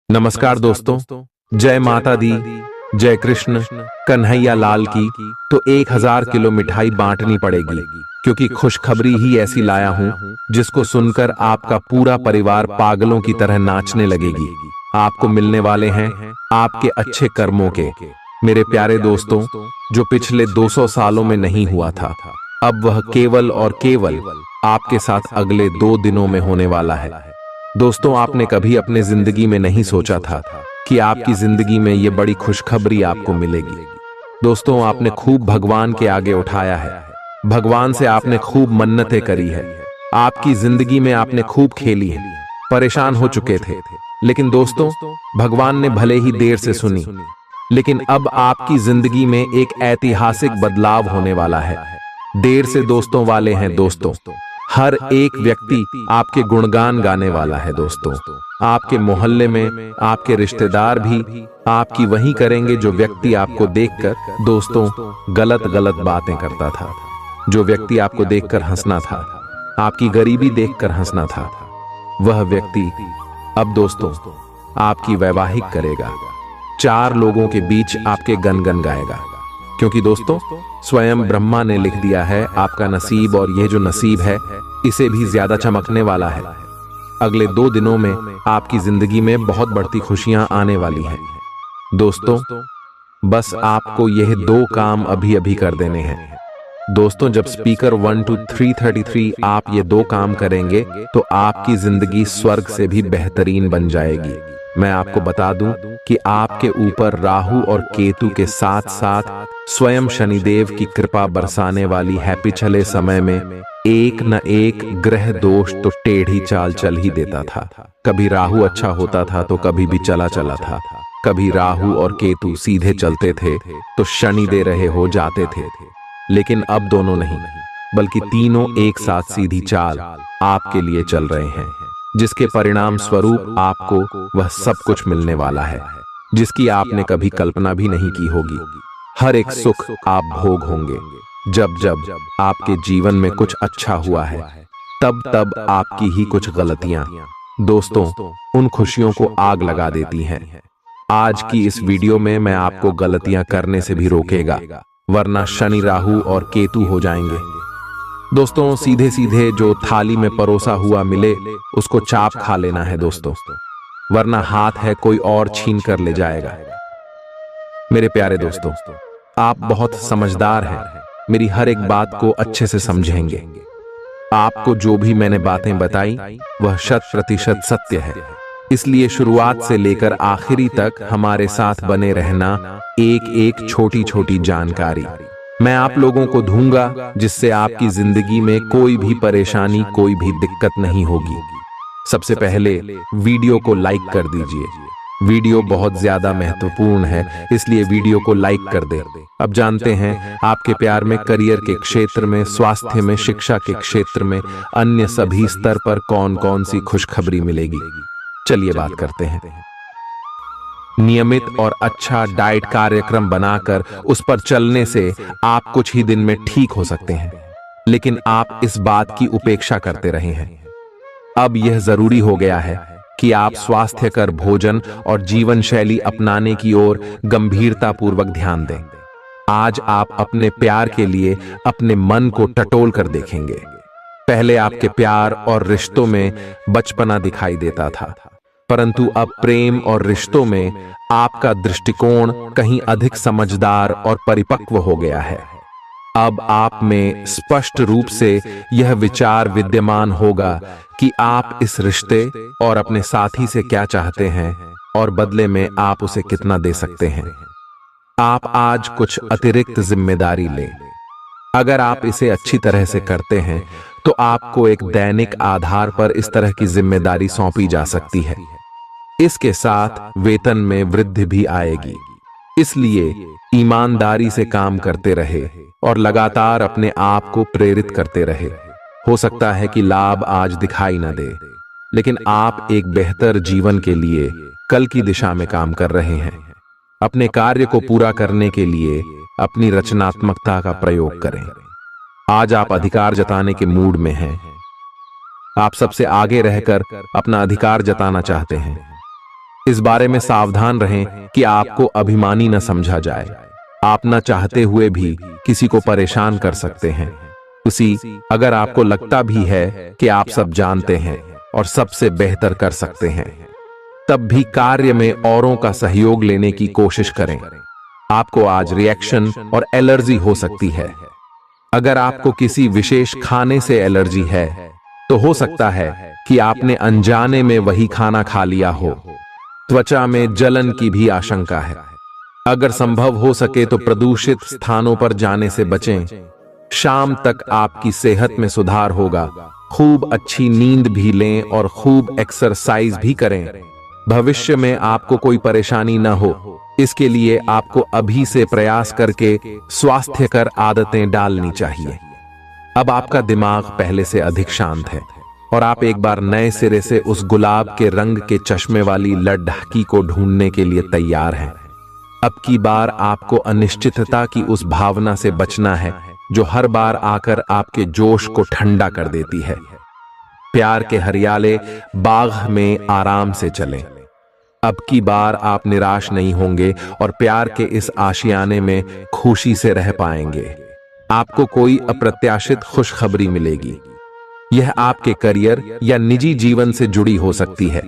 नमस्कार दोस्तों, जय माता दी, जय कृष्ण कन्हैया लाल की। तो 1000 किलो मिठाई बांटनी पड़ेगी, क्योंकि खुशखबरी ही ऐसी लाया हूं जिसको सुनकर आपका पूरा परिवार पागलों की तरह नाचने लगेगी। आपको मिलने वाले हैं आपके अच्छे कर्मों के। मेरे प्यारे दोस्तों, जो पिछले 200 सालों में नहीं हुआ था, अब वह केवल और केवल आपके साथ अगले 2 दिनों में होने वाला है। दोस्तों, आपने कभी अपने जिंदगी में नहीं सोचा था कि आपकी जिंदगी में ये बड़ी खुशखबरी आपको मिलेगी। दोस्तों, आपने खूब भगवान के आगे उठाया है, भगवान से आपने खूब मन्नतें करी है, आपकी जिंदगी में आपने खूब खेली है, परेशान हो चुके थे। लेकिन दोस्तों, भगवान ने भले ही देर से सुनी, लेकिन अब आपकी जिंदगी में एक ऐतिहासिक बदलाव होने वाला है। देर से दोस्तों वाले हैं दोस्तों, हर एक व्यक्ति आपके गुणगान गाने वाला है दोस्तों। आपके मोहल्ले में आपके रिश्तेदार भी आपकी वही करेंगे जो व्यक्ति आपको देखकर दोस्तों गलत गलत बातें करता था, जो व्यक्ति आपको देखकर हंसना था, आपकी गरीबी देखकर हंसना था, वह व्यक्ति अब दोस्तों आपकी वैवाहिक करेगा, 4 लोगों के बीच आपके गनगन गाएगा। क्योंकि दोस्तों, स्वयं ब्रह्मा ने लिख दिया है आपका नसीब, और यह जो नसीब है इसे भी ज्यादा चमकने वाला है। अगले 2 दिनों में आपकी जिंदगी में बहुत बढ़ती खुशियां आने वाली हैं। दोस्तों, बस आपको यह 2 काम अभी अभी कर देने हैं। दोस्तों, जब स्पीकर 1 to 333 आप ये 2 काम करेंगे तो आपकी जिंदगी स्वर्ग से भी बेहतरीन बन जाएगी। मैं आपको बता दूं कि आपके ऊपर राहु और केतु के साथ साथ स्वयं शनिदेव की कृपा बरसाने वाली है। पिछले समय में एक न एक ग्रह दोष तो टेढ़ी चाल चल ही देता था। कभी राहु अच्छा होता था तो कभी भी चला चला था। कभी राहु और केतु सीधे चलते थे तो शनि दे रहे हो जाते थे। लेकिन अब दोनों नहीं, बल्कि तीनों एक साथ सीधी चाल आपके लिए चल रहे हैं, जिसके परिणाम स्वरूप आपको वह सब कुछ मिलने वाला है जिसकी आपने कभी कल्पना भी नहीं की होगी। हर एक सुख आप भोग होंगे। जब जब आपके जीवन में कुछ अच्छा हुआ है, तब तब आपकी ही कुछ गलतियां दोस्तों उन खुशियों को आग लगा देती हैं। आज की इस वीडियो में मैं आपको गलतियां करने से भी रोकेगा, वरना शनि राहु और केतु हो जाएंगे। दोस्तों, सीधे सीधे जो थाली में परोसा हुआ मिले उसको चाप खा लेना है दोस्तों, वरना हाथ है कोई और छीन कर ले जाएगा। मेरे प्यारे दोस्तों, आप बहुत समझदार हैं, मेरी हर एक बात को अच्छे से समझेंगे। आपको जो भी मैंने बातें बताई वह 100% सत्य है, इसलिए शुरुआत से लेकर आखिरी तक हमारे साथ बने रहना। एक एक छोटी छोटी जानकारी मैं आप लोगों को दूंगा, जिससे आपकी जिंदगी में कोई भी परेशानी, कोई भी दिक्कत नहीं होगी। सबसे पहले वीडियो को लाइक कर दीजिए। वीडियो बहुत ज्यादा महत्वपूर्ण है, इसलिए वीडियो को लाइक कर दे। अब जानते हैं आपके प्यार में, करियर के क्षेत्र में, स्वास्थ्य में, शिक्षा के क्षेत्र में, अन्य सभी स्तर पर कौन कौन सी खुशखबरी मिलेगी। चलिए बात करते हैं। नियमित और अच्छा डाइट कार्यक्रम बनाकर उस पर चलने से आप कुछ ही दिन में ठीक हो सकते हैं, लेकिन आप इस बात की उपेक्षा करते रहे हैं। अब यह जरूरी हो गया है कि आप स्वास्थ्यकर भोजन और जीवन शैली अपनाने की ओर गंभीरता पूर्वक ध्यान दें। आज आप अपने प्यार के लिए अपने मन को टटोल कर देखेंगे। पहले आपके प्यार और रिश्तों में बचपना दिखाई देता था, परंतु अब प्रेम और रिश्तों में आपका दृष्टिकोण कहीं अधिक समझदार और परिपक्व हो गया है। अब आप में स्पष्ट रूप से यह विचार विद्यमान होगा कि आप इस रिश्ते और अपने साथी से क्या चाहते हैं और बदले में आप उसे कितना दे सकते हैं। आप आज कुछ अतिरिक्त जिम्मेदारी लें। अगर आप इसे अच्छी तरह से करते हैं तो आपको एक दैनिक आधार पर इस तरह की जिम्मेदारी सौंपी जा सकती है। इसके साथ वेतन में वृद्धि भी आएगी, इसलिए ईमानदारी से काम करते रहे और लगातार अपने आप को प्रेरित करते रहे। हो सकता है कि लाभ आज दिखाई न दे, लेकिन आप एक बेहतर जीवन के लिए कल की दिशा में काम कर रहे हैं। अपने कार्य को पूरा करने के लिए अपनी रचनात्मकता का प्रयोग करें। आज आप अधिकार जताने के मूड में हैं। आप सबसे आगे रहकर अपना अधिकार जताना चाहते हैं। इस बारे में सावधान रहें कि आपको अभिमानी न समझा जाए। आप न चाहते हुए भी किसी को परेशान कर सकते हैं। अगर आपको लगता भी है कि आप सब जानते हैं और सबसे बेहतर कर सकते हैं, तब भी कार्य में औरों का सहयोग लेने की कोशिश करें। आपको आज रिएक्शन और एलर्जी हो सकती है। अगर आपको किसी विशेष खाने से एलर्जी है, तो हो सकता है कि आपने अनजाने में वही खाना खा लिया हो। त्वचा में जलन की भी आशंका है। अगर संभव हो सके तो प्रदूषित स्थानों पर जाने से बचें। शाम तक आपकी सेहत में सुधार होगा। खूब अच्छी नींद भी लें और खूब एक्सरसाइज भी करें। भविष्य में आपको कोई परेशानी न हो, इसके लिए आपको अभी से प्रयास करके स्वास्थ्यकर आदतें डालनी चाहिए। अब आपका दिमाग पहले से अधिक शांत है और आप एक बार नए सिरे से उस गुलाब के रंग के चश्मे वाली लड़की को ढूंढने के लिए तैयार हैं। अब की बार आपको अनिश्चितता की उस भावना से बचना है जो हर बार आकर आपके जोश को ठंडा कर देती है। प्यार के हरियाले बाग में आराम से चलें। अब की बार आप निराश नहीं होंगे और प्यार के इस आशियाने में खुशी से रह पाएंगे। आपको कोई अप्रत्याशित खुशखबरी मिलेगी। यह आपके करियर या निजी जीवन से जुड़ी हो सकती है,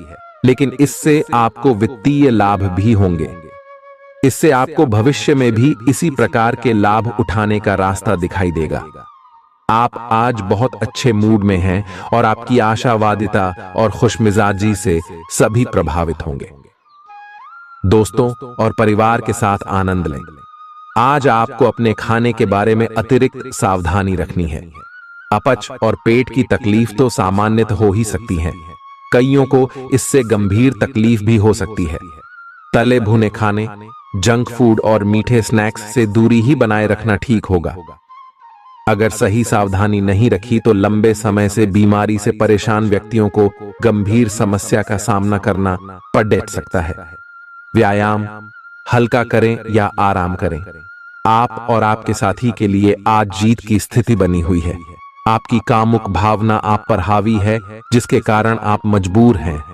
लेकिन इससे आपको वित्तीय लाभ भी होंगे। इससे आपको भविष्य में भी इसी प्रकार के लाभ उठाने का रास्ता दिखाई देगा। आप आज बहुत अच्छे मूड में हैं और आपकी आशावादिता और खुशमिजाजी से सभी प्रभावित होंगे। दोस्तों और परिवार के साथ आनंद लें। आज आपको अपने खाने के बारे में अतिरिक्त सावधानी रखनी है। अपच और पेट की तकलीफ तो सामान्यतः हो ही सकती है। कईयों को इससे गंभीर तकलीफ भी हो सकती है। तले भुने खाने, जंक फूड और मीठे स्नैक्स से दूरी ही बनाए रखना ठीक होगा। अगर सही सावधानी नहीं रखी तो लंबे समय से बीमारी से परेशान व्यक्तियों को गंभीर समस्या का सामना करना पड़ सकता है। व्यायाम हल्का करें या आराम करें। आप और आपके साथी के लिए आज जीत की स्थिति बनी हुई है। आपकी कामुक भावना आप पर हावी है, जिसके कारण आप मजबूर हैं।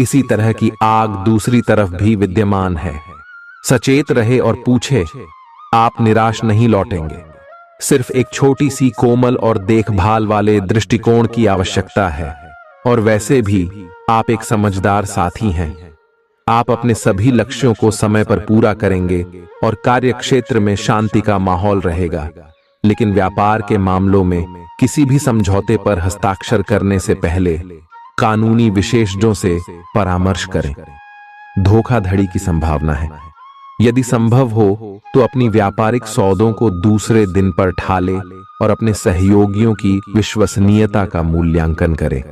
इसी तरह की आग दूसरी तरफ भी विद्यमान है। सचेत रहे और पूछे, आप निराश नहीं लौटेंगे। सिर्फ एक छोटी सी कोमल और देखभाल वाले दृष्टिकोण की आवश्यकता है। और वैसे भी आप एक समझदार साथी हैं। आप अपने सभी लक्ष्यों को समय पर पूरा करेंगे और कार्यक्षेत्र में शांति का माहौल रहेगा। लेकिन व्यापार के मामलों में किसी भी समझौते पर हस्ताक्षर करने से पहले कानूनी विशेषज्ञों से परामर्श करें। धोखाधड़ी की संभावना है। यदि संभव हो तो अपनी व्यापारिक सौदों को दूसरे दिन पर टालें और अपने सहयोगियों की विश्वसनीयता का मूल्यांकन करें।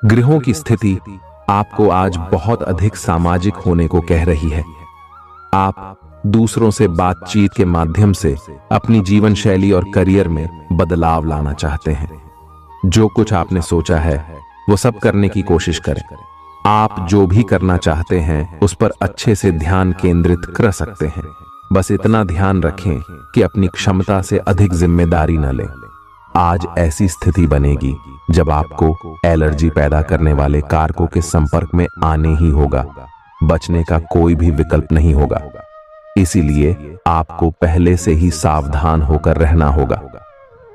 गृहों की स्थिति आपको आज बहुत अधिक सामाजिक होने को कह रही है। आप दूसरों से बातचीत के माध्यम से अपनी जीवन शैली और करियर में बदलाव लाना चाहते हैं। जो कुछ आपने सोचा है वो सब करने की कोशिश करें। आप जो भी करना चाहते हैं उस पर अच्छे से ध्यान केंद्रित कर सकते हैं। बस इतना ध्यान रखें कि अपनी क्षमता से अधिक जिम्मेदारी न लें। आज ऐसी स्थिति बनेगी जब आपको एलर्जी पैदा करने वाले कारकों के संपर्क में आने ही होगा। बचने का कोई भी विकल्प नहीं होगा। इसीलिए आपको पहले से ही सावधान होकर रहना होगा।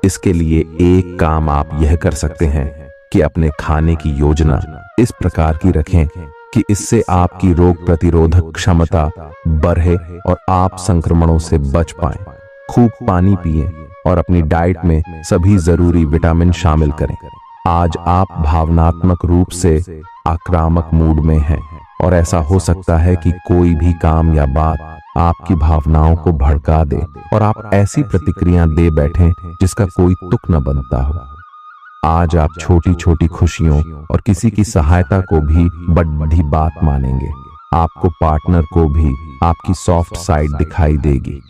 इसके लिए एक काम आप यह कर सकते हैं कि अपने खाने की योजना इस प्रकार की रखें कि इससे आपकी रोग प्रतिरोधक क्षमता बढ़े और आप संक्रमणों से बच पाएं। खूब पानी पिएं और अपनी डाइट में सभी जरूरी विटामिन शामिल करें। आज आप भावनात्मक रूप से आक्रामक मूड में हैं और ऐसा हो सकता है कि कोई भी काम या बात आपकी भावनाओं को भड़का दे और आप ऐसी प्रतिक्रिया दे बैठें जिसका कोई तुक न बनता हो। आज आप छोटी छोटी खुशियों और किसी की सहायता को भी बड़ी बात मानेंगे। आपको पार्टनर को भी आपकी सॉफ्ट साइड दिखाई देगी।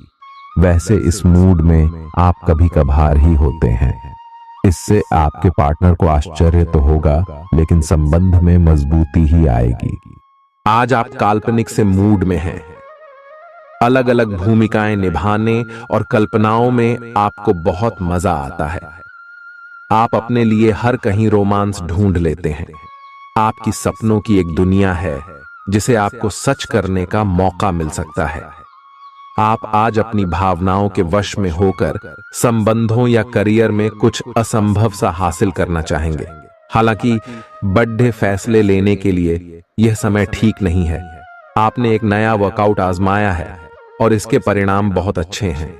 वैसे इस मूड में आप कभी कभार ही होते हैं। इससे आपके पार्टनर को आश्चर्य तो होगा, लेकिन संबंध में मजबूती ही आएगी। आज आप काल्पनिक से मूड में हैं। अलग अलग भूमिकाएं निभाने और कल्पनाओं में आपको बहुत मजा आता है। आप अपने लिए हर कहीं रोमांस ढूंढ लेते हैं। आपकी सपनों की एक दुनिया है जिसे आपको सच करने का मौका मिल सकता है। आप आज अपनी भावनाओं के वश में होकर संबंधों या करियर में कुछ असंभव सा हासिल करना चाहेंगे। हालांकि बड़े फैसले लेने के लिए यह समय ठीक नहीं है। आपने एक नया वर्कआउट आजमाया है और इसके परिणाम बहुत अच्छे हैं।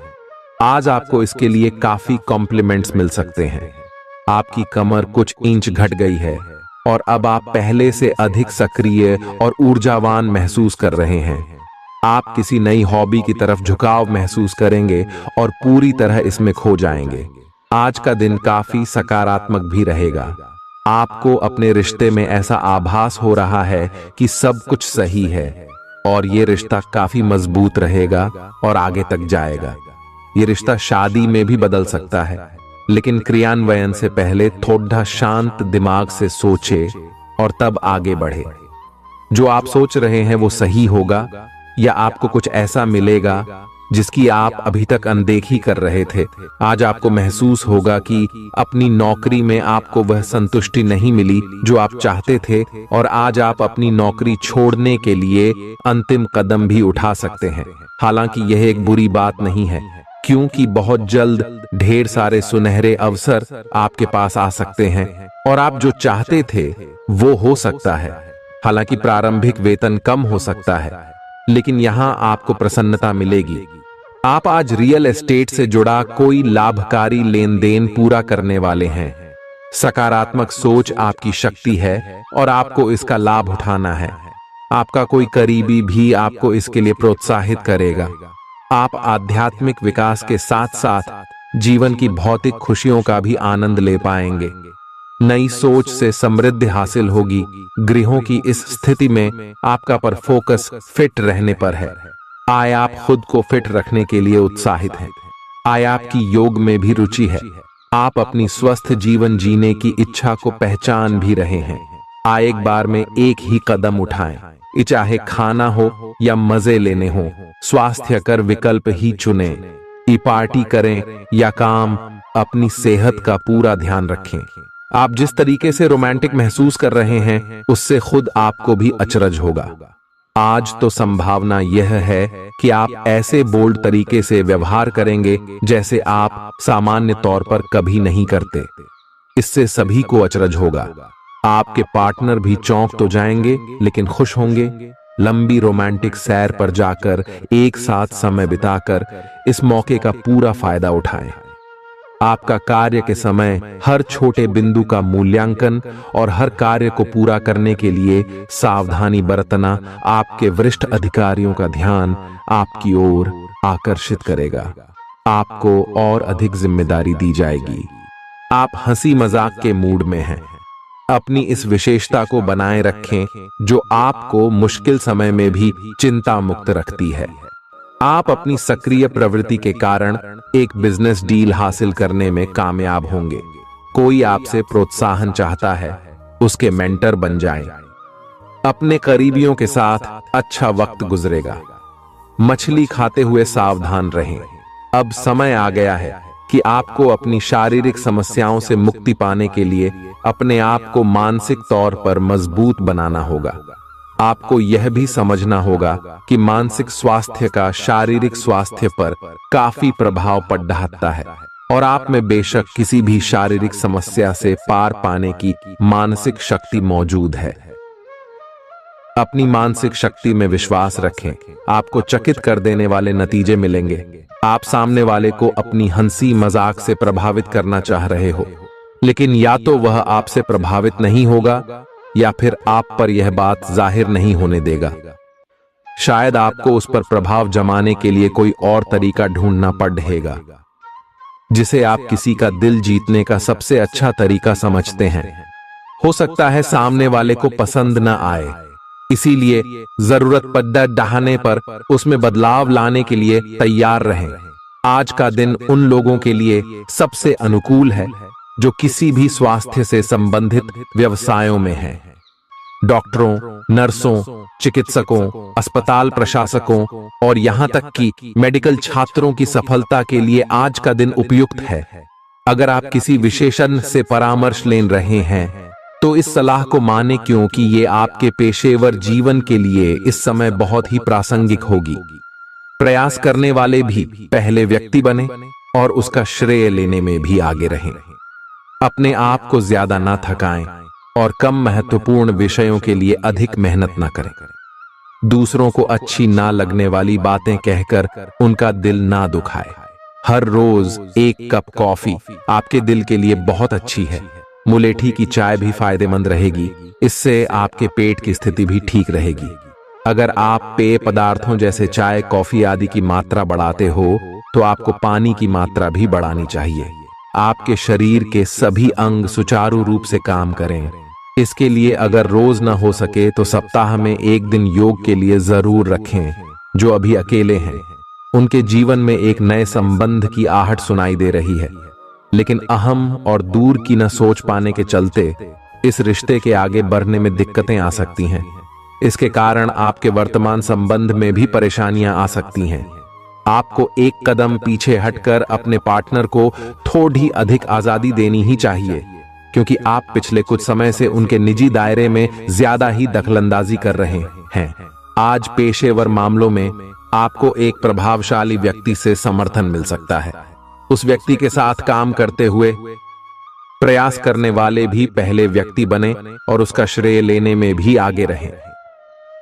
आज आपको इसके लिए काफी कॉम्प्लीमेंट्स मिल सकते हैं। आपकी कमर कुछ इंच घट गई है और अब आप पहले से अधिक सक्रिय और ऊर्जावान महसूस कर रहे हैं। आप किसी नई हॉबी की तरफ झुकाव महसूस करेंगे और पूरी तरह इसमें खो जाएंगे। आज का दिन काफी सकारात्मक भी रहेगा। आपको अपने रिश्ते में ऐसा आभास हो रहा है कि सब कुछ सही है और ये रिश्ता काफी मजबूत रहेगा और आगे तक जाएगा। ये रिश्ता शादी में भी बदल सकता है, लेकिन क्रियान्वयन से पहले थोड़ा शांत दिमाग से सोचे और तब आगे बढ़े। जो आप सोच रहे हैं वो सही होगा या आपको कुछ ऐसा मिलेगा जिसकी आप अभी तक अनदेखी कर रहे थे। आज आपको महसूस होगा कि अपनी नौकरी में आपको वह संतुष्टि नहीं मिली जो आप चाहते थे और आज आप अपनी नौकरी छोड़ने के लिए अंतिम कदम भी उठा सकते हैं। हालांकि यह एक बुरी बात नहीं है, क्योंकि बहुत जल्द ढेर सारे सुनहरे अवसर आपके पास आ सकते हैं और आप जो चाहते थे वो हो सकता है। हालांकि प्रारंभिक वेतन कम हो सकता है, लेकिन यहां आपको प्रसन्नता मिलेगी। आप आज रियल एस्टेट से जुड़ा कोई लाभकारी लेन देन पूरा करने वाले हैं। सकारात्मक सोच आपकी शक्ति है और आपको इसका लाभ उठाना है। आपका कोई करीबी भी आपको इसके लिए प्रोत्साहित करेगा। आप आध्यात्मिक विकास के साथ साथ जीवन की भौतिक खुशियों का भी आनंद ले पाएंगे। नई सोच से समृद्धि हासिल होगी। गृहों की इस स्थिति में आपका पर फोकस फिट रहने पर है। आय आप खुद को फिट रखने के लिए उत्साहित हैं। आय आपकी योग में भी रुचि है। आप अपनी स्वस्थ जीवन जीने की इच्छा को पहचान भी रहे हैं। आय एक बार में एक ही कदम उठाएं, चाहे खाना हो या मजे लेने हो। स्वास्थ्य कर विकल्प ही चुने। पार्टी करें या काम, अपनी सेहत का पूरा ध्यान रखें। आप जिस तरीके से रोमांटिक महसूस कर रहे हैं उससे खुद आपको भी अचरज होगा। आज तो संभावना यह है कि आप ऐसे बोल्ड तरीके से व्यवहार करेंगे जैसे आप सामान्य तौर पर कभी नहीं करते। इससे सभी को अचरज होगा। आपके पार्टनर भी चौंक तो जाएंगे लेकिन खुश होंगे। लंबी रोमांटिक सैर पर जाकर एक साथ समय बिताकर इस मौके का पूरा फायदा उठाएं। आपका कार्य के समय हर छोटे बिंदु का मूल्यांकन और हर कार्य को पूरा करने के लिए सावधानी बरतना आपके वरिष्ठ अधिकारियों का ध्यान आपकी ओर आकर्षित करेगा। आपको और अधिक जिम्मेदारी दी जाएगी। आप हंसी मजाक के मूड में हैं। अपनी इस विशेषता को बनाए रखें जो आपको मुश्किल समय में भी चिंता मुक्त रखती है। आप अपनी सक्रिय प्रवृत्ति के कारण एक बिजनेस डील हासिल करने में कामयाब होंगे। कोई आपसे प्रोत्साहन चाहता है, उसके मेंटर बन जाएं। अपने करीबियों के साथ अच्छा वक्त गुजरेगा। मछली खाते हुए सावधान रहें। अब समय आ गया है कि आपको अपनी शारीरिक समस्याओं से मुक्ति पाने के लिए अपने आप को मानसिक तौर पर मजबूत बनाना होगा। आपको यह भी समझना होगा कि मानसिक स्वास्थ्य का शारीरिक स्वास्थ्य पर काफी प्रभाव पड़ रहा है और आप में बेशक किसी भी शारीरिक समस्या से पार पाने की मानसिक शक्ति मौजूद है। अपनी मानसिक शक्ति में विश्वास रखें। आपको चकित कर देने वाले नतीजे मिलेंगे। आप सामने वाले को अपनी हंसी मजाक से प्रभावित करना चाह रहे हो, लेकिन या तो वह आपसे प्रभावित नहीं होगा या फिर आप पर यह बात जाहिर नहीं होने देगा। शायद आपको उस पर प्रभाव जमाने के लिए कोई और तरीका ढूंढना पड़ेगा, जिसे आप किसी का दिल जीतने का सबसे अच्छा तरीका समझते हैं। हो सकता है सामने वाले को पसंद न आए, इसीलिए जरूरत पड़ने पर उसमें बदलाव लाने के लिए तैयार रहें। आज का दिन उन लोगों के लिए सबसे अनुकूल है जो किसी भी स्वास्थ्य से संबंधित व्यवसायों में हैं। डॉक्टरों, नर्सों, चिकित्सकों, अस्पताल प्रशासकों और यहां तक कि मेडिकल छात्रों की सफलता के लिए आज का दिन उपयुक्त है। अगर आप किसी विशेषज्ञ से परामर्श ले रहे हैं तो इस सलाह को माने, क्योंकि ये आपके पेशेवर जीवन के लिए इस समय बहुत ही प्रासंगिक होगी। प्रयास करने वाले भी पहले व्यक्ति बने और उसका श्रेय लेने में भी आगे रहें। अपने आप को ज्यादा ना थकाएं और कम महत्वपूर्ण विषयों के लिए अधिक मेहनत ना करें। दूसरों को अच्छी ना लगने वाली बातें कहकर उनका दिल ना दुखाए। हर रोज एक कप कॉफी आपके दिल के लिए बहुत अच्छी है। मुलेठी की चाय भी फायदेमंद रहेगी, इससे आपके पेट की स्थिति भी ठीक रहेगी। अगर आप पेय पदार्थों जैसे चाय, कॉफी आदि की मात्रा बढ़ाते हो तो आपको पानी की मात्रा भी बढ़ानी चाहिए। आपके शरीर के सभी अंग सुचारू रूप से काम करें। इसके लिए अगर रोज ना हो सके तो सप्ताह में एक दिन योग के लिए जरूर रखें। जो अभी अकेले हैं उनके जीवन में एक नए संबंध की आहट सुनाई दे रही है, लेकिन अहम और दूर की न सोच पाने के चलते इस रिश्ते के आगे बढ़ने में दिक्कतें आ सकती हैं। इसके कारण आपके वर्तमान संबंध में भी परेशानियां आ सकती हैं। आपको एक कदम पीछे हटकर अपने पार्टनर को थोड़ी अधिक आजादी देनी ही चाहिए, क्योंकि आप पिछले कुछ समय से उनके निजी दायरे में ज्यादा ही दखलंदाजी कर रहे हैं। आज पेशेवर मामलों में आपको एक प्रभावशाली व्यक्ति से समर्थन मिल सकता है। उस व्यक्ति के साथ काम करते हुए प्रयास करने वाले भी पहले व्यक्ति बने और उसका श्रेय लेने में भी आगे रहें।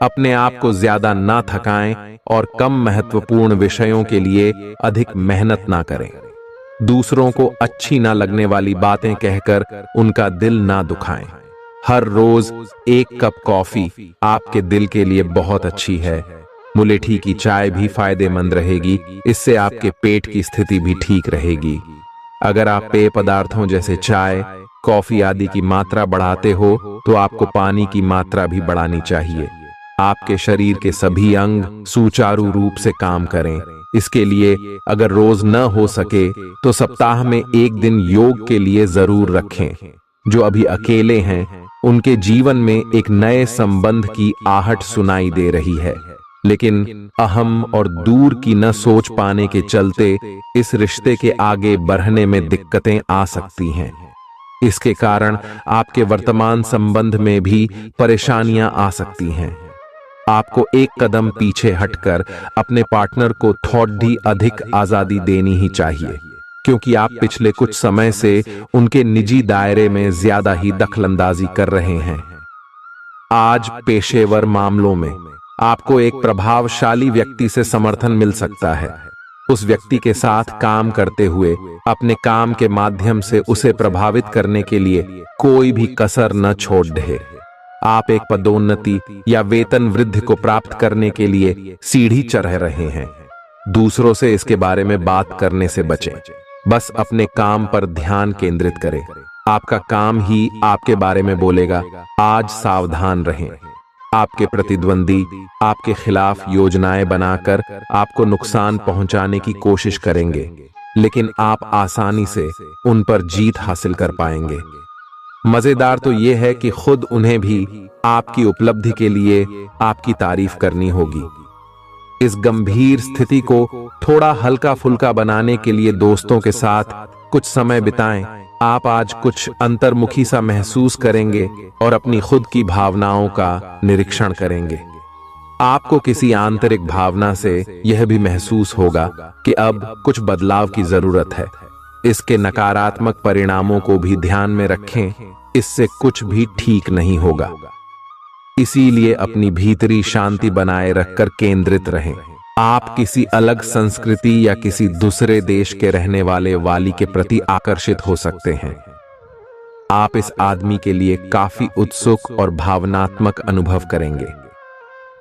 अपने आप को ज्यादा ना थकाएं और कम महत्वपूर्ण विषयों के लिए अधिक मेहनत ना करें। दूसरों को अच्छी ना लगने वाली बातें कहकर उनका दिल ना दुखाएं। हर रोज एक कप कॉफी आपके दिल के लिए बहुत अच्छी है। मुलेठी की चाय भी फायदेमंद रहेगी, इससे आपके पेट की स्थिति भी ठीक रहेगी। अगर आप पेय पदार्थों जैसे चाय, कॉफी आदि की मात्रा बढ़ाते हो तो आपको पानी की मात्रा भी बढ़ानी चाहिए। आपके शरीर के सभी अंग सुचारू रूप से काम करें। इसके लिए अगर रोज न हो सके तो सप्ताह में एक दिन योग के लिए जरूर रखें। जो अभी अकेले हैं उनके जीवन में एक नए संबंध की आहट सुनाई दे रही है, लेकिन अहम और दूर की न सोच पाने के चलते इस रिश्ते के आगे बढ़ने में दिक्कतें आ सकती हैं। इसके कारण आपके वर्तमान संबंध में भी परेशानियां आ सकती हैं। आपको एक कदम पीछे हटकर अपने पार्टनर को थोड़ी अधिक आजादी देनी ही चाहिए, क्योंकि आप पिछले कुछ समय से उनके निजी दायरे में ज्यादा ही दखलंदाजी कर रहे हैं। आज पेशेवर मामलों में आपको एक प्रभावशाली व्यक्ति से समर्थन मिल सकता है। उस व्यक्ति के साथ काम करते हुए अपने काम के माध्यम से उसे प्रभावित करने के लिए कोई भी कसर न छोड़ दे। आप एक पदोन्नति या वेतन वृद्धि को प्राप्त करने के लिए सीढ़ी चढ़ रहे हैं। दूसरों से इसके बारे में बात करने से बचें। बस अपने काम पर ध्यान केंद्रित करें। आपका काम ही आपके बारे में बोलेगा। आज सावधान रहें। आपके प्रतिद्वंदी आपके खिलाफ योजनाएं बनाकर आपको नुकसान पहुंचाने की कोशिश करेंगे, लेकिन आप आसानी से उन पर जीत हासिल कर पाएंगे। मजेदार तो यह है कि खुद उन्हें भी आपकी उपलब्धि के लिए आपकी तारीफ करनी होगी। इस गंभीर स्थिति को थोड़ा हल्का फुल्का बनाने के लिए दोस्तों के साथ कुछ समय बिताएं। आप आज कुछ अंतर्मुखी सा महसूस करेंगे और अपनी खुद की भावनाओं का निरीक्षण करेंगे। आपको किसी आंतरिक भावना से यह भी महसूस होगा कि अब कुछ बदलाव की जरूरत है। इसके नकारात्मक परिणामों को भी ध्यान में रखें, इससे कुछ भी ठीक नहीं होगा। इसीलिए अपनी भीतरी शांति बनाए रखकर केंद्रित रहें। आप किसी अलग संस्कृति या किसी दूसरे देश के रहने वाले वाली के प्रति आकर्षित हो सकते हैं। आप इस आदमी के लिए काफी उत्सुक और भावनात्मक अनुभव करेंगे।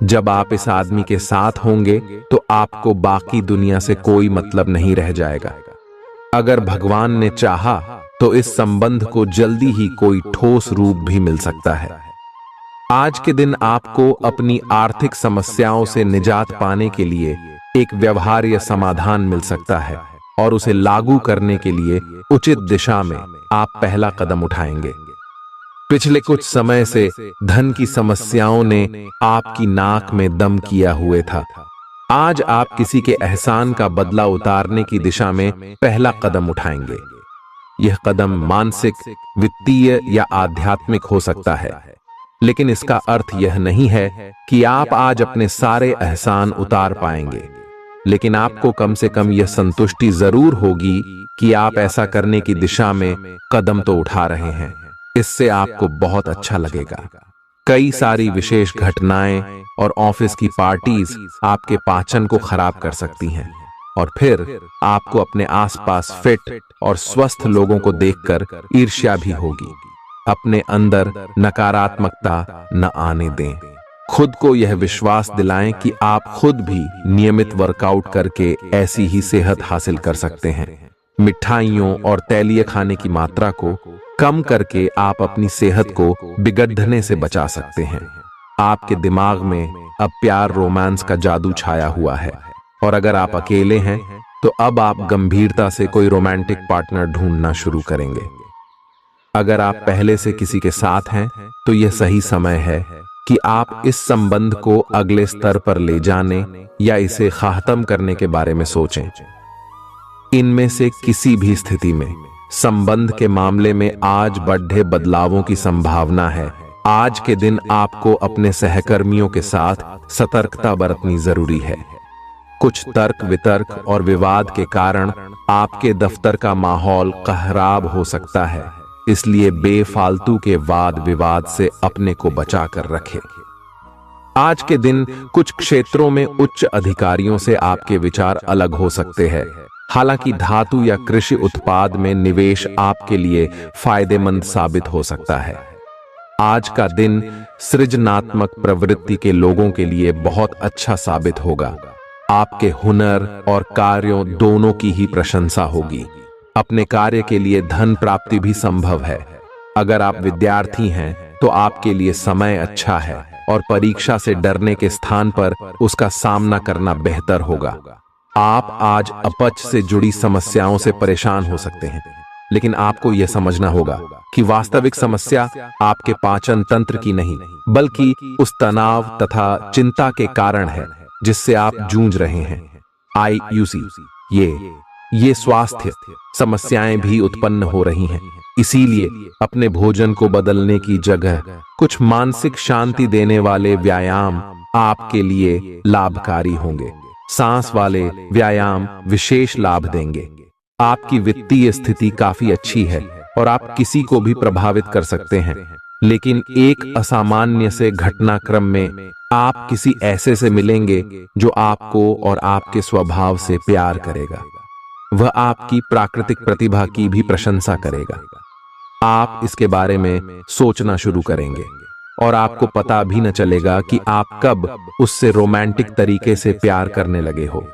जब आप इस आदमी के साथ होंगे तो आपको बाकी दुनिया से कोई मतलब नहीं रह जाएगा। अगर भगवान ने चाहा तो इस संबंध को जल्दी ही कोई ठोस रूप भी मिल सकता है। आज के दिन आपको अपनी आर्थिक समस्याओं से निजात पाने के लिए एक व्यवहार्य समाधान मिल सकता है और उसे लागू करने के लिए उचित दिशा में आप पहला कदम उठाएंगे। पिछले कुछ समय से धन की समस्याओं ने आपकी नाक में दम किया हुए था। आज आप किसी के एहसान का बदला उतारने की दिशा में पहला कदम उठाएंगे। यह कदम मानसिक, वित्तीय या आध्यात्मिक हो सकता है, लेकिन इसका अर्थ यह नहीं है कि आप आज अपने सारे एहसान उतार पाएंगे। लेकिन आपको कम से कम यह संतुष्टि जरूर होगी कि आप ऐसा करने की दिशा में कदम तो उठा रहे हैं। इससे आपको बहुत अच्छा लगेगा। कई सारी विशेष घटनाएं और ऑफिस की पार्टीज आपके पाचन को खराब कर सकती हैं, और फिर आपको अपने आसपास फिट और स्वस्थ लोगों को देखकर ईर्ष्या भी होगी। अपने अंदर नकारात्मकता न आने दें। खुद को यह विश्वास दिलाएं कि आप खुद भी नियमित वर्कआउट करके ऐसी ही सेहत हासिल कर सकते हैं। मिठाइयों और तैलीय खाने की मात्रा को कम करके आप अपनी सेहत को बिगड़ने से बचा सकते हैं। आपके दिमाग में अब प्यार रोमांस का जादू छाया हुआ है, और अगर आप अकेले हैं तो अब आप गंभीरता से कोई रोमांटिक पार्टनर ढूंढना शुरू करेंगे। अगर आप पहले से किसी के साथ हैं तो यह सही समय है कि आप इस संबंध को अगले स्तर पर ले जाने या इसे खत्म करने के बारे में सोचें। इनमें से किसी भी स्थिति में संबंध के मामले में आज बड़े बदलावों की संभावना है। आज के दिन आपको अपने सहकर्मियों के साथ सतर्कता बरतनी जरूरी है। कुछ तर्क वितर्क और विवाद के कारण आपके दफ्तर का माहौल खराब हो सकता है, इसलिए बेफालतू के वाद विवाद से अपने को बचा कर रखें। आज के दिन कुछ क्षेत्रों में उच्च अधिकारियों से आपके विचार अलग हो सकते हैं। हालांकि धातु या कृषि उत्पाद में निवेश आपके लिए फायदेमंद साबित हो सकता है। आज का दिन सृजनात्मक प्रवृत्ति के लोगों के लिए बहुत अच्छा साबित होगा। आपके हुनर और कार्यों दोनों की ही प्रशंसा होगी। अपने कार्य के लिए धन प्राप्ति भी संभव है। अगर आप विद्यार्थी हैं तो आपके लिए समय अच्छा है, और परीक्षा से डरने के स्थान पर उसका सामना करना बेहतर होगा। आप आज अपच से जुड़ी समस्याओं से परेशान हो सकते हैं, लेकिन आपको यह समझना होगा कि वास्तविक समस्या आपके पाचन तंत्र की नहीं, बल्कि उस तनाव तथा चिंता के कारण है जिससे आप जूझ रहे हैं। आईयूसी ये स्वास्थ्य समस्याएं भी उत्पन्न हो रही हैं। इसीलिए अपने भोजन को बदलने की जगह कुछ मानसिक शांति देने वाले व्यायाम आपके लिए लाभकारी होंगे। सांस वाले व्यायाम विशेष लाभ देंगे। आपकी वित्तीय स्थिति काफी अच्छी है और आप किसी को भी प्रभावित कर सकते हैं, लेकिन एक असामान्य से घटनाक्रम में आप किसी ऐसे से मिलेंगे जो आपको और आपके स्वभाव से प्यार करेगा। वह आपकी प्राकृतिक प्रतिभा की भी प्रशंसा करेगा। आप इसके बारे में सोचना शुरू करेंगे और आपको पता भी न चलेगा कि आप कब उससे रोमांटिक तरीके से प्यार करने लगे हो।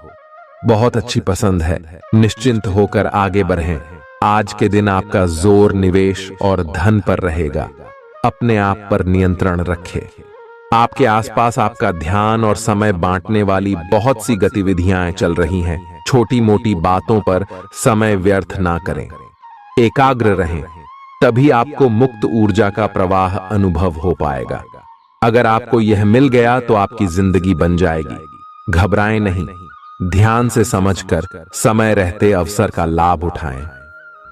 बहुत अच्छी पसंद है। निश्चिंत होकर आगे बढ़ें। आज के दिन आपका जोर निवेश और धन पर रहेगा। अपने आप पर नियंत्रण रखें। आपके आसपास आपका ध्यान और समय बांटने वाली बहुत सी गतिविधियां चल रही हैं। छोटी मोटी बातों पर समय व्यर्थ ना करें। एकाग्र रहें, तभी आपको मुक्त ऊर्जा का प्रवाह अनुभव हो पाएगा। अगर आपको यह मिल गया तो आपकी जिंदगी बन जाएगी। घबराएं नहीं, ध्यान से समझकर समय रहते अवसर का लाभ उठाएं।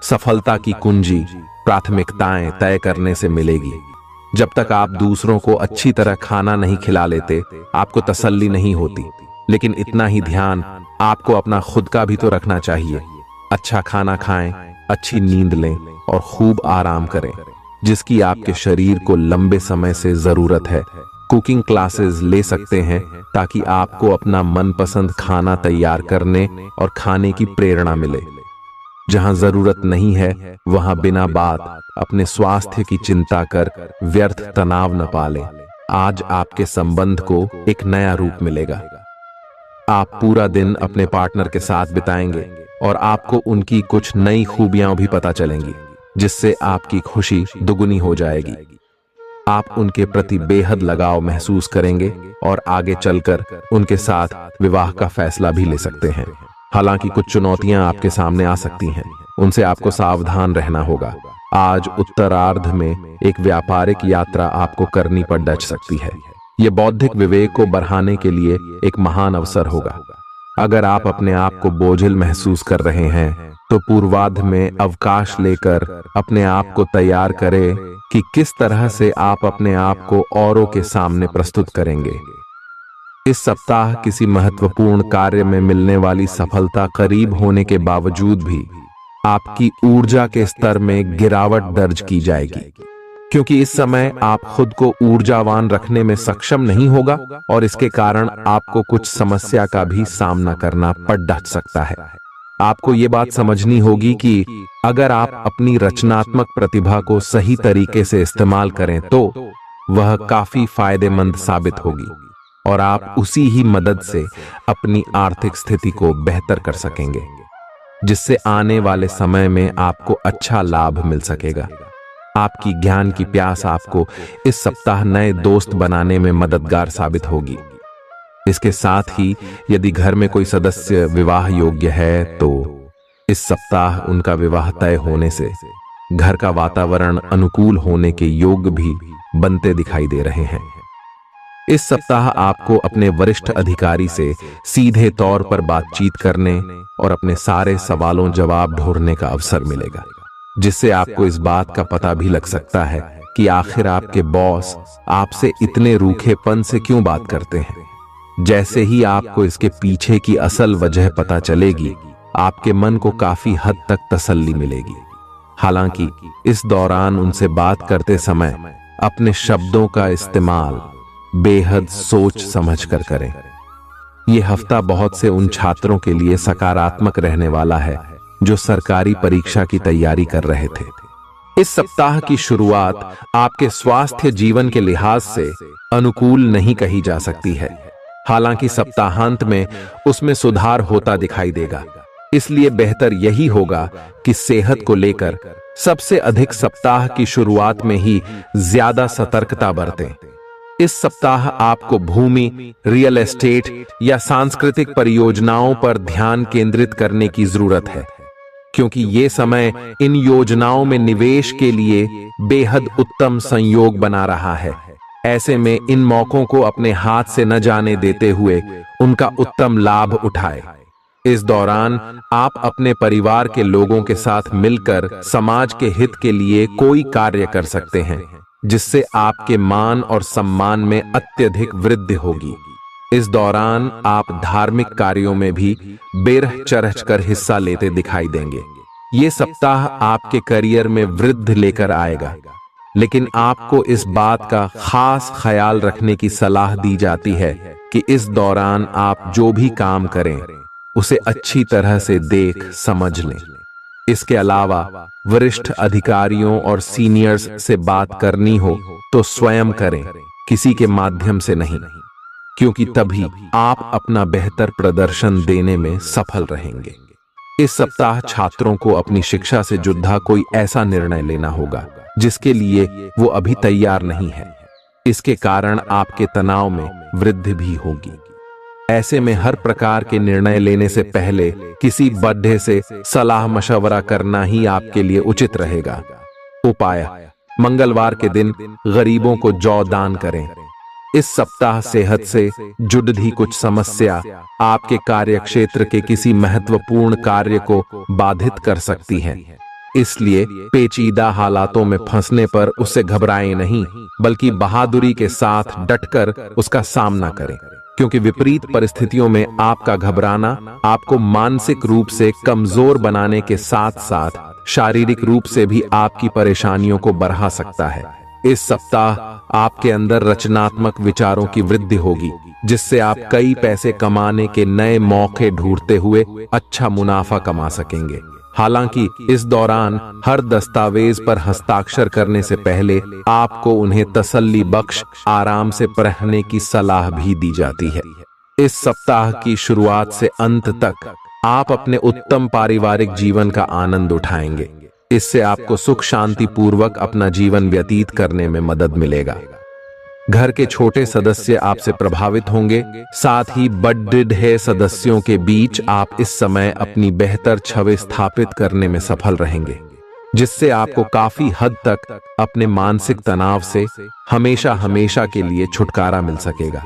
सफलता की कुंजी प्राथमिकताएं तय करने से मिलेगी। जब तक आप दूसरों को अच्छी तरह खाना नहीं खिला लेते, आपको तसल्ली नहीं होती। लेकिन इतना ही ध्यान आपको अपना खुद का भी तो रखना चाहिए। अच्छा खाना खाएं, अच्छी नींद लें और खूब आराम करें, जिसकी आपके शरीर को लंबे समय से जरूरत है। कुकिंग क्लासेस ले सकते हैं ताकि आपको अपना मनपसंद खाना तैयार करने और खाने की प्रेरणा मिले। जहां जरूरत नहीं है वहां बिना बात अपने स्वास्थ्य की चिंता कर व्यर्थ तनाव न पालें। आज आपके संबंध को एक नया रूप मिलेगा। आप पूरा दिन अपने पार्टनर के साथ बिताएंगे और आपको उनकी कुछ नई खूबियां भी पता चलेंगी, जिससे आपकी खुशी दुगुनी हो जाएगी। आप उनके प्रति बेहद लगाव महसूस करेंगे और आगे चलकर उनके साथ विवाह का फैसला भी ले सकते हैं। हालांकि कुछ चुनौतियां आपके सामने आ सकती हैं, उनसे आपको सावधान रहना होगा। आज उत्तरार्ध में एक व्यापारिक यात्रा आपको करनी पड़ सकती है। यह बौद्धिक विवेक को बढ़ाने के लिए एक महान अवसर होगा। अगर आप अपने आप को बोझिल महसूस कर रहे हैं तो पूर्वार्ध में अवकाश लेकर अपने आप को तैयार करें कि किस तरह से आप अपने आप को औरों के सामने प्रस्तुत करेंगे। इस सप्ताह किसी महत्वपूर्ण कार्य में मिलने वाली सफलता करीब होने के बावजूद भी आपकी ऊर्जा के स्तर में गिरावट दर्ज की जाएगी, क्योंकि इस समय आप खुद को ऊर्जावान रखने में सक्षम नहीं होगा और इसके कारण आपको कुछ समस्या का भी सामना करना पड़ सकता है। आपको ये बात समझनी होगी कि अगर आप अपनी रचनात्मक प्रतिभा को सही तरीके से इस्तेमाल करें तो वह काफी फायदेमंद साबित होगी और आप उसी ही मदद से अपनी आर्थिक स्थिति को बेहतर कर सकेंगे, जिससे आने वाले समय में आपको अच्छा लाभ मिल सकेगा। आपकी ज्ञान की प्यास आपको इस सप्ताह नए दोस्त बनाने में मददगार साबित होगी। इसके साथ ही यदि घर में कोई सदस्य विवाह योग्य है तो इस सप्ताह उनका विवाह तय होने से घर का वातावरण अनुकूल होने के योग भी बनते दिखाई दे रहे हैं। इस सप्ताह आपको अपने वरिष्ठ अधिकारी से सीधे तौर पर बातचीत करने और अपने सारे सवालों जवाब ढूंढने का अवसर मिलेगा, जिससे आपको इस बात का पता भी लग सकता है कि आखिर आपके बॉस आपसे इतने रूखेपन से क्यों बात करते हैं। जैसे ही आपको इसके पीछे की असल वजह पता चलेगी, आपके मन को काफी हद तक तसल्ली मिलेगी। हालांकि इस दौरान उनसे बात करते समय अपने शब्दों का इस्तेमाल बेहद सोच समझ कर करें। यह हफ्ता बहुत से उन छात्रों के लिए सकारात्मक रहने वाला है जो सरकारी परीक्षा की तैयारी कर रहे थे। इस सप्ताह की शुरुआत आपके स्वास्थ्य जीवन के लिहाज से अनुकूल नहीं कही जा सकती है। हालांकि सप्ताहांत में उसमें सुधार होता दिखाई देगा, इसलिए बेहतर यही होगा कि सेहत को लेकर सबसे अधिक सप्ताह की शुरुआत में ही ज्यादा सतर्कता बरतें। इस सप्ताह आपको भूमि, रियल एस्टेट या सांस्कृतिक परियोजनाओं पर ध्यान केंद्रित करने की जरूरत है, क्योंकि ये समय इन योजनाओं में निवेश के लिए बेहद उत्तम संयोग बना रहा है। ऐसे में इन मौकों को अपने हाथ से न जाने देते हुए उनका उत्तम लाभ उठाएं। इस दौरान आप अपने परिवार के लोगों के साथ मिलकर समाज के हित के लिए कोई कार्य कर सकते हैं, जिससे आपके मान और सम्मान में अत्यधिक वृद्धि होगी। इस दौरान आप धार्मिक कार्यों में भी बेरह चरह कर हिस्सा लेते दिखाई देंगे। ये सप्ताह आपके करियर में वृद्धि लेकर आएगा, लेकिन आपको इस बात का खास ख्याल रखने की सलाह दी जाती है कि इस दौरान आप जो भी काम करें उसे अच्छी तरह से देख समझ लें। इसके अलावा वरिष्ठ अधिकारियों और सीनियर्स से बात करनी हो तो स्वयं करें, किसी के माध्यम से नहीं, क्योंकि तभी आप अपना बेहतर प्रदर्शन देने में सफल रहेंगे। इस सप्ताह छात्रों को अपनी शिक्षा से जुड़ा कोई ऐसा निर्णय लेना होगा जिसके लिए वो अभी तैयार नहीं है। इसके कारण आपके तनाव में वृद्धि भी होगी। ऐसे में हर प्रकार के निर्णय लेने से पहले किसी बड़े से सलाह मशवरा करना ही आपके लिए उचित रहेगा। उपाय: मंगलवार के दिन गरीबों को जौ दान करें। इस सप्ताह सेहत से जुड़ी कुछ समस्या आपके कार्यक्षेत्र के किसी महत्वपूर्ण कार्य को बाधित कर सकती है, इसलिए पेचीदा हालातों में फंसने पर उससे घबराएं नहीं, बल्कि बहादुरी के साथ डटकर उसका सामना करें, क्योंकि विपरीत परिस्थितियों में आपका घबराना आपको मानसिक रूप से कमजोर बनाने के साथ साथ शारीरिक रूप से भी आपकी परेशानियों को बढ़ा सकता है। इस सप्ताह आपके अंदर रचनात्मक विचारों की वृद्धि होगी, जिससे आप कई पैसे कमाने के नए मौके ढूंढते हुए अच्छा मुनाफा कमा सकेंगे। हालांकि इस दौरान हर दस्तावेज पर हस्ताक्षर करने से पहले आपको उन्हें तसल्ली बख्श आराम से पढ़ने की सलाह भी दी जाती है। इस सप्ताह की शुरुआत से अंत तक आप अपने उत्तम पारिवारिक जीवन का आनंद उठाएंगे। इससे आपको सुख शांति पूर्वक अपना जीवन व्यतीत करने में मदद मिलेगा। घर के छोटे सदस्य आपसे प्रभावित होंगे, साथ ही बड़े सदस्यों के बीच आप इस समय अपनी बेहतर छवि स्थापित करने में सफल रहेंगे, जिससे आपको काफी हद तक अपने मानसिक तनाव से हमेशा हमेशा के लिए छुटकारा मिल सकेगा।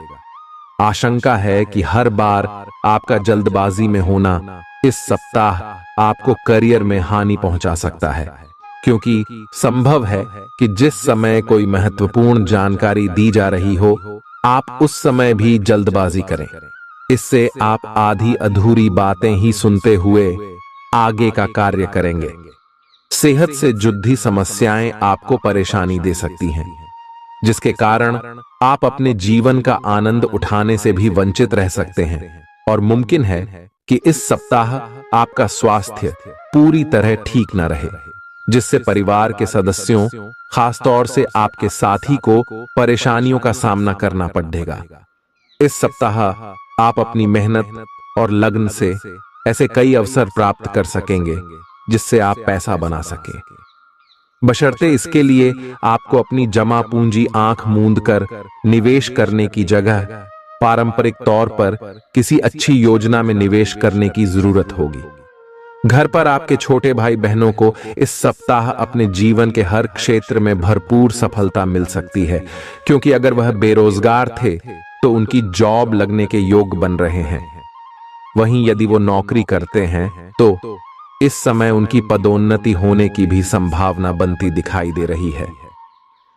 आशंका है कि हर बार आपका जल्दबाजी में होना इस सप्ताह आपको करियर में हानि पहुंचा सकता है, क्योंकि संभव है कि जिस समय कोई महत्वपूर्ण जानकारी दी जा रही हो, आप उस समय भी जल्दबाजी करें। इससे आप आधी अधूरी बातें ही सुनते हुए आगे का कार्य करेंगे। सेहत से जुड़ी समस्याएं आपको परेशानी दे सकती हैं, जिसके कारण आप अपने जीवन का आनंद उठाने से भी वंचित रह सकते हैं। और मुमकिन है कि इस सप्ताह आपका स्वास्थ्य पूरी तरह ठीक न रहे, जिससे परिवार के सदस्यों, खासतौर से आपके साथी को परेशानियों का सामना करना पड़ेगा। इस सप्ताह आप अपनी मेहनत और लगन से ऐसे कई अवसर प्राप्त कर सकेंगे जिससे आप पैसा बना सकें, बशर्ते इसके लिए आपको अपनी जमा पूंजी आंख मूंद कर निवेश करने की जगह पारंपरिक तौर पर किसी अच्छी योजना में निवेश करने की जरूरत होगी। घर पर आपके छोटे भाई बहनों को इस सप्ताह अपने जीवन के हर क्षेत्र में भरपूर सफलता मिल सकती है, क्योंकि अगर वह बेरोजगार थे तो उनकी जॉब लगने के योग बन रहे हैं। वहीं यदि वो नौकरी करते हैं तो इस समय उनकी पदोन्नति होने की भी संभावना बनती दिखाई दे रही है।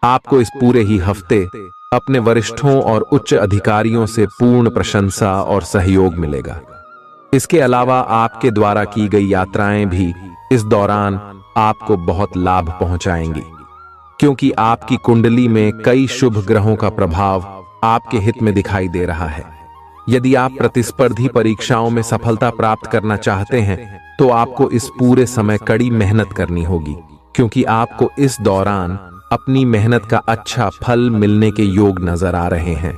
आपको इस पूरे ही हफ्ते अपने वरिष्ठों और उच्च अधिकारियों से पूर्ण प्रशंसा और सहयोग मिलेगा। इसके अलावा आपके द्वारा की गई यात्राएं भी इस दौरान आपको बहुत लाभ पहुंचाएंगी, क्योंकि आपकी कुंडली में कई शुभ ग्रहों का प्रभाव आपके हित में दिखाई दे रहा है। यदि आप प्रतिस्पर्धी परीक्षाओं में सफलता प्राप्त करना चाहते हैं तो आपको इस पूरे समय कड़ी मेहनत करनी होगी, क्योंकि आपको इस दौरान अपनी मेहनत का अच्छा फल मिलने के योग नजर आ रहे हैं।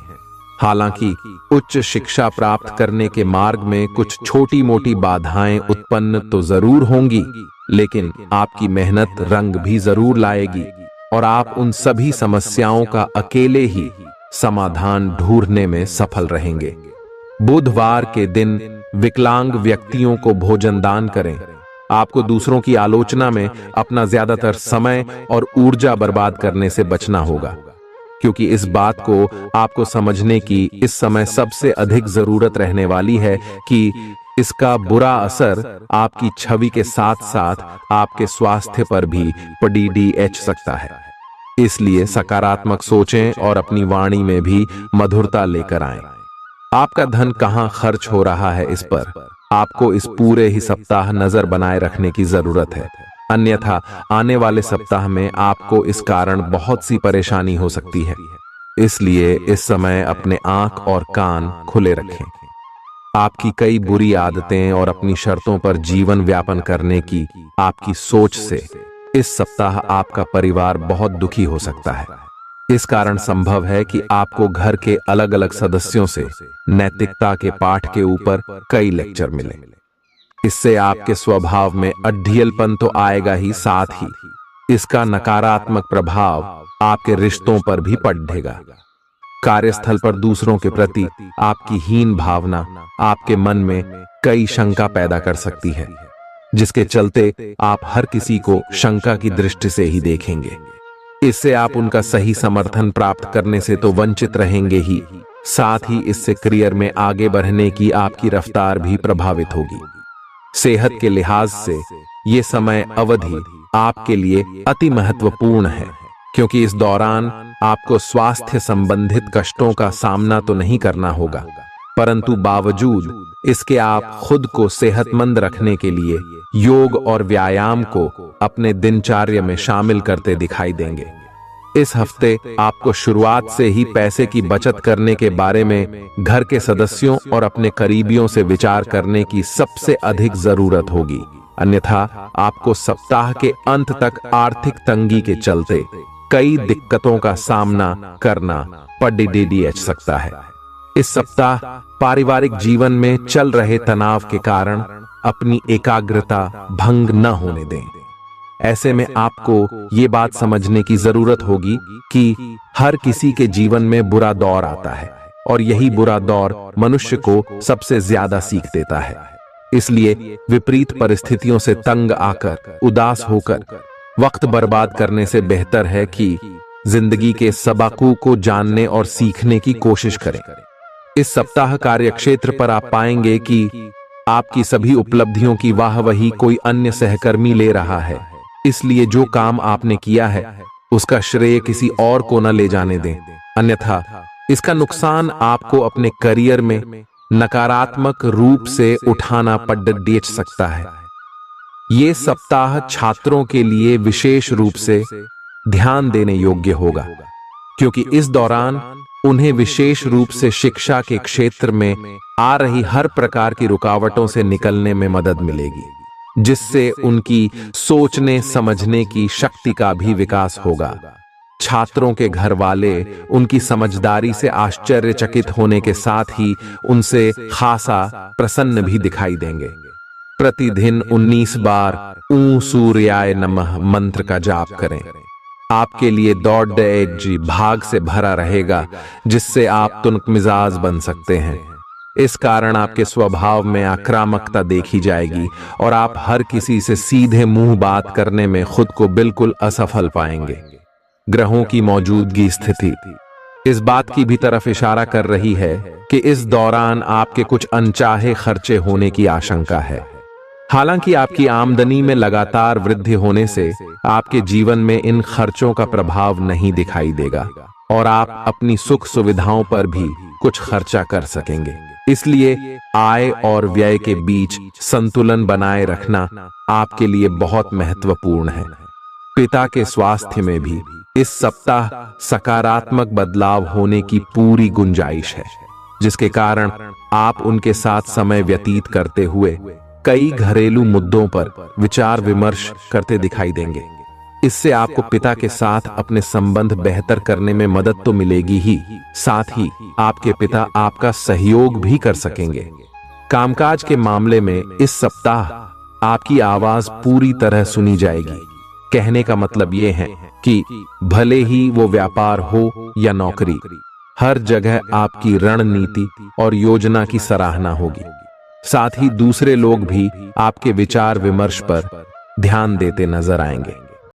हालांकि उच्च शिक्षा प्राप्त करने के मार्ग में कुछ छोटी मोटी बाधाएं उत्पन्न तो जरूर होंगी, लेकिन आपकी मेहनत रंग भी जरूर लाएगी और आप उन सभी समस्याओं का अकेले ही समाधान ढूंढने में सफल रहेंगे। बुधवार के दिन विकलांग व्यक्तियों को भोजन दान करें। आपको दूसरों की आलोचना में अपना ज्यादातर समय और ऊर्जा बर्बाद करने से बचना होगा, क्योंकि इस बात को आपको समझने की इस समय सबसे अधिक जरूरत रहने वाली है कि इसका बुरा असर आपकी छवि के साथ साथ आपके स्वास्थ्य पर भी पड़ सकता है। इसलिए सकारात्मक सोचें और अपनी वाणी में भी मधुरता लेकर आएं। आपका धन कहां खर्च हो रहा है, इस पर आपको इस पूरे ही सप्ताह नजर बनाए रखने की जरूरत है, अन्यथा आने वाले सप्ताह में आपको इस कारण बहुत सी परेशानी हो सकती है। इसलिए इस समय अपने आंख और कान खुले रखें। आपकी कई बुरी आदतें और अपनी शर्तों पर जीवन व्यापन करने की आपकी सोच से इस सप्ताह आपका परिवार बहुत दुखी हो सकता है। इस कारण संभव है कि आपको घर के अलग अलग सदस्यों से नैतिकता के पाठ के ऊपर कई लेक्चर मिले। इससे आपके स्वभाव में अड्ढियलपन तो आएगा ही, साथ ही इसका नकारात्मक प्रभाव आपके रिश्तों पर भी पड़ेगा। कार्यस्थल पर दूसरों के प्रति आपकी हीन भावना आपके मन में कई शंका पैदा कर सकती है, जिसके चलते आप हर किसी को शंका की दृष्टि से ही देखेंगे। इससे आप उनका सही समर्थन प्राप्त करने से तो वंचित रहेंगे ही, साथ ही इससे करियर में आगे बढ़ने की आपकी रफ्तार भी प्रभावित होगी। सेहत के लिहाज से ये समय अवधि आपके लिए अति महत्वपूर्ण है, क्योंकि इस दौरान आपको स्वास्थ्य संबंधित कष्टों का सामना तो नहीं करना होगा, परंतु बावजूद इसके आप खुद को सेहतमंद रखने के लिए योग और व्यायाम को अपने दिनचर्या में शामिल करते दिखाई देंगे। इस हफ्ते आपको शुरुआत से ही पैसे की बचत करने के बारे में घर के सदस्यों और अपने करीबियों से विचार करने की सबसे अधिक जरूरत होगी, अन्यथा आपको सप्ताह के अंत तक आर्थिक तंगी के चलते कई दिक्कतों का सामना करना पड़ सकता है। इस सप्ताह पारिवारिक जीवन में चल रहे तनाव के कारण अपनी एकाग्रता भंग न होने दें। ऐसे में आपको ये बात समझने की जरूरत होगी कि हर किसी के जीवन में बुरा दौर आता है और यही बुरा दौर मनुष्य को सबसे ज्यादा सीख देता है। इसलिए विपरीत परिस्थितियों से तंग आकर उदास होकर वक्त बर्बाद करने से बेहतर है कि जिंदगी के सबकों को जानने और सीखने की कोशिश करें। इस सप्ताह कार्यक्षेत्र पर आप पाएंगे कि आपकी सभी उपलब्धियों की वाहवाही कोई अन्य सहकर्मी ले रहा है, इसलिए जो काम आपने किया है उसका श्रेय किसी और को न ले जाने दें, अन्यथा इसका नुकसान आपको अपने करियर में नकारात्मक रूप से उठाना पड़ सकता है। ये सप्ताह छात्रों के लिए विशेष रूप से ध्यान देने योग्य होगा, क्योंकि इस दौरान उन्हें विशेष रूप से शिक्षा के क्षेत्र में आ रही हर प्रकार की रुकावटों से निकलने में मदद मिलेगी, जिससे उनकी सोचने समझने की शक्ति का भी विकास होगा। छात्रों के घर वाले उनकी समझदारी से आश्चर्यचकित होने के साथ ही उनसे खासा प्रसन्न भी दिखाई देंगे। प्रतिदिन 19 बार ऊं सूर्याय नमः मंत्र का जाप करें। आपके लिए दौड़ जी भाग से भरा रहेगा, जिससे आप तुनक मिजाज बन सकते हैं। इस कारण आपके स्वभाव में आक्रामकता देखी जाएगी और आप हर किसी से सीधे मुंह बात करने में खुद को बिल्कुल असफल पाएंगे। ग्रहों की मौजूदगी स्थिति इस बात की भी तरफ इशारा कर रही है कि इस दौरान आपके कुछ अनचाहे खर्चे होने की आशंका है। हालांकि आपकी आमदनी में लगातार वृद्धि होने से आपके जीवन में इन खर्चों का प्रभाव नहीं दिखाई देगा और आप अपनी सुख सुविधाओं पर भी कुछ खर्चा कर सकेंगे। इसलिए आय और व्यय के बीच संतुलन बनाए रखना आपके लिए बहुत महत्वपूर्ण है। पिता के स्वास्थ्य में भी इस सप्ताह सकारात्मक बदलाव होने की पूरी गुंजाइश है, जिसके कारण आप उनके साथ समय व्यतीत करते हुए कई घरेलू मुद्दों पर विचार विमर्श करते दिखाई देंगे। इससे आपको पिता के साथ अपने संबंध बेहतर करने में मदद तो मिलेगी ही, साथ ही आपके पिता आपका सहयोग भी कर सकेंगे। कामकाज के मामले में इस सप्ताह आपकी आवाज पूरी तरह सुनी जाएगी। कहने का मतलब यह है कि भले ही वो व्यापार हो या नौकरी, हर जगह आपकी रणनीति और योजना की सराहना होगी। साथ ही दूसरे लोग भी आपके विचार विमर्श पर ध्यान देते नजर आएंगे।